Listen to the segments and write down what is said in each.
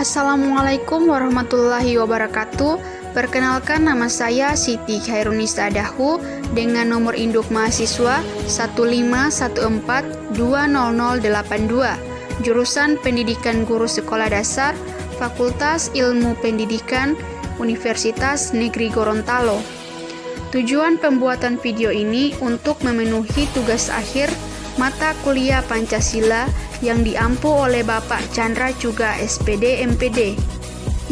Assalamualaikum warahmatullahi wabarakatuh. Perkenalkan, nama saya Siti Khairunisa Dahu dengan nomor induk mahasiswa 151420082, jurusan Pendidikan Guru Sekolah Dasar, Fakultas Ilmu Pendidikan, Universitas Negeri Gorontalo. Tujuan pembuatan video ini untuk memenuhi tugas akhir mata kuliah Pancasila yang diampu oleh Bapak Chandra Chuga SPD MPD.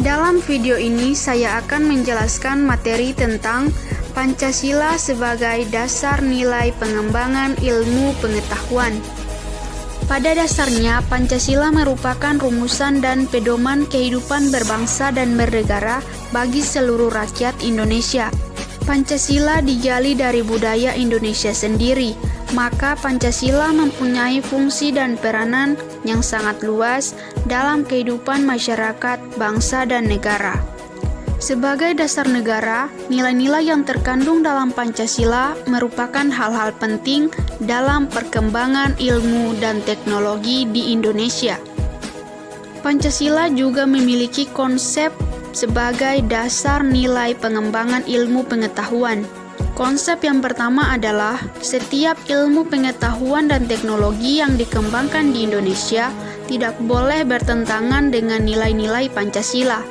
Dalam video ini saya akan menjelaskan materi tentang Pancasila sebagai dasar nilai pengembangan ilmu pengetahuan. Pada dasarnya, Pancasila merupakan rumusan dan pedoman kehidupan berbangsa dan bernegara bagi seluruh rakyat Indonesia. Pancasila digali dari budaya Indonesia sendiri, maka Pancasila mempunyai fungsi dan peranan yang sangat luas dalam kehidupan masyarakat, bangsa, dan negara. Sebagai dasar negara, nilai-nilai yang terkandung dalam Pancasila merupakan hal-hal penting dalam perkembangan ilmu dan teknologi di Indonesia. Pancasila juga memiliki konsep sebagai dasar nilai pengembangan ilmu pengetahuan. Konsep yang pertama adalah setiap ilmu pengetahuan dan teknologi yang dikembangkan di Indonesia tidak boleh bertentangan dengan nilai-nilai Pancasila.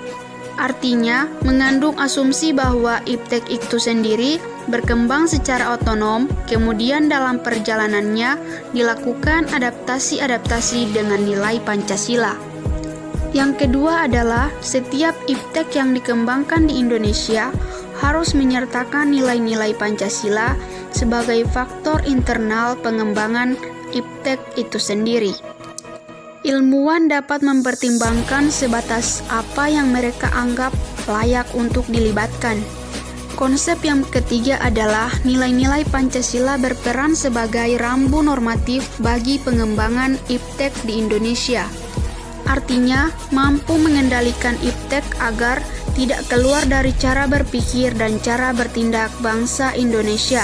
Artinya, mengandung asumsi bahwa iptek itu sendiri berkembang secara otonom, kemudian dalam perjalanannya dilakukan adaptasi-adaptasi dengan nilai Pancasila. Yang kedua adalah setiap iptek yang dikembangkan di Indonesia harus menyertakan nilai-nilai Pancasila sebagai faktor internal pengembangan iptek itu sendiri. Ilmuwan dapat mempertimbangkan sebatas apa yang mereka anggap layak untuk dilibatkan. Konsep yang ketiga adalah nilai-nilai Pancasila berperan sebagai rambu normatif bagi pengembangan iptek di Indonesia. Artinya, mampu mengendalikan iptek agar tidak keluar dari cara berpikir dan cara bertindak bangsa Indonesia.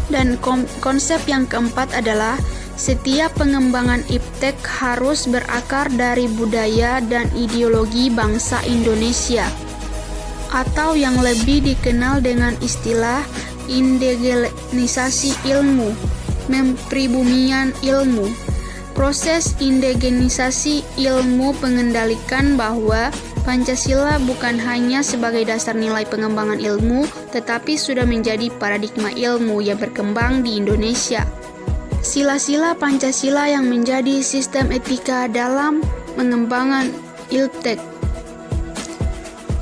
Dan konsep yang keempat adalah setiap pengembangan iptek harus berakar dari budaya dan ideologi bangsa Indonesia, atau yang lebih dikenal dengan istilah indigenisasi ilmu, mempribumian ilmu. Proses indigenisasi ilmu mengendalikan bahwa Pancasila bukan hanya sebagai dasar nilai pengembangan ilmu, tetapi sudah menjadi paradigma ilmu yang berkembang di Indonesia. Sila-sila Pancasila yang menjadi sistem etika dalam pengembangan iptek.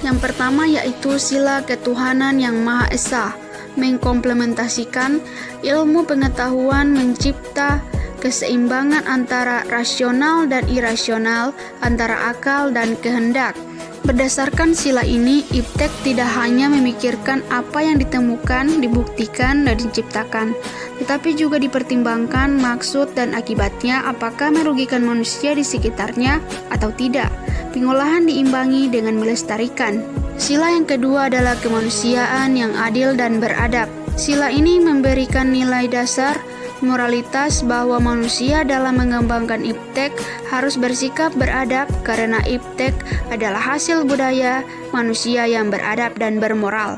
Yang pertama yaitu sila ketuhanan yang Maha Esa, mengkomplementasikan ilmu pengetahuan mencipta keseimbangan antara rasional dan irasional, antara akal dan kehendak. Berdasarkan sila ini, iptek tidak hanya memikirkan apa yang ditemukan, dibuktikan, dan diciptakan, tetapi juga dipertimbangkan maksud dan akibatnya apakah merugikan manusia di sekitarnya atau tidak. Pengolahan diimbangi dengan melestarikan. Sila yang kedua adalah kemanusiaan yang adil dan beradab. Sila ini memberikan nilai dasar moralitas bahwa manusia dalam mengembangkan iptek harus bersikap beradab karena iptek adalah hasil budaya manusia yang beradab dan bermoral.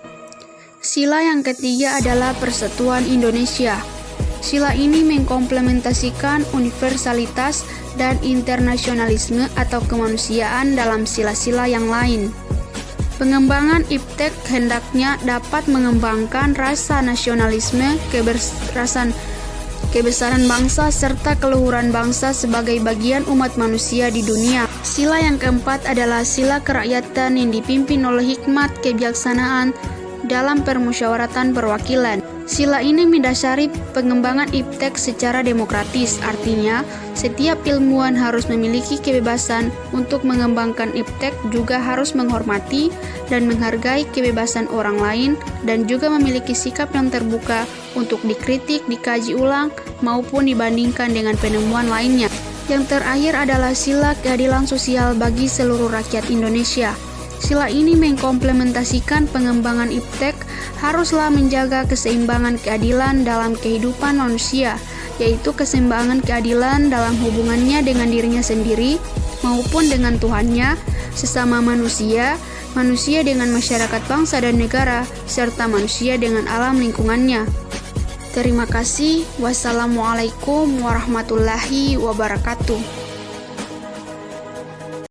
Sila yang ketiga adalah persatuan Indonesia. Sila ini mengkomplementasikan universalitas dan internasionalisme atau kemanusiaan dalam sila-sila yang lain. Pengembangan iptek hendaknya dapat mengembangkan rasa nasionalisme, kebesaran bangsa, serta keluhuran bangsa sebagai bagian umat manusia di dunia. Sila yang keempat adalah sila kerakyatan yang dipimpin oleh hikmat kebijaksanaan dalam permusyawaratan perwakilan. Sila ini mendasari pengembangan iptek secara demokratis, artinya setiap ilmuwan harus memiliki kebebasan untuk mengembangkan iptek, juga harus menghormati dan menghargai kebebasan orang lain, dan juga memiliki sikap yang terbuka untuk dikritik, dikaji ulang, maupun dibandingkan dengan penemuan lainnya. Yang terakhir adalah sila keadilan sosial bagi seluruh rakyat Indonesia. Sila ini mengkomplementasikan pengembangan iptek haruslah menjaga keseimbangan keadilan dalam kehidupan manusia, yaitu keseimbangan keadilan dalam hubungannya dengan dirinya sendiri, maupun dengan Tuhannya, sesama manusia, manusia dengan masyarakat bangsa dan negara, serta manusia dengan alam lingkungannya. Terima kasih. Wassalamualaikum warahmatullahi wabarakatuh.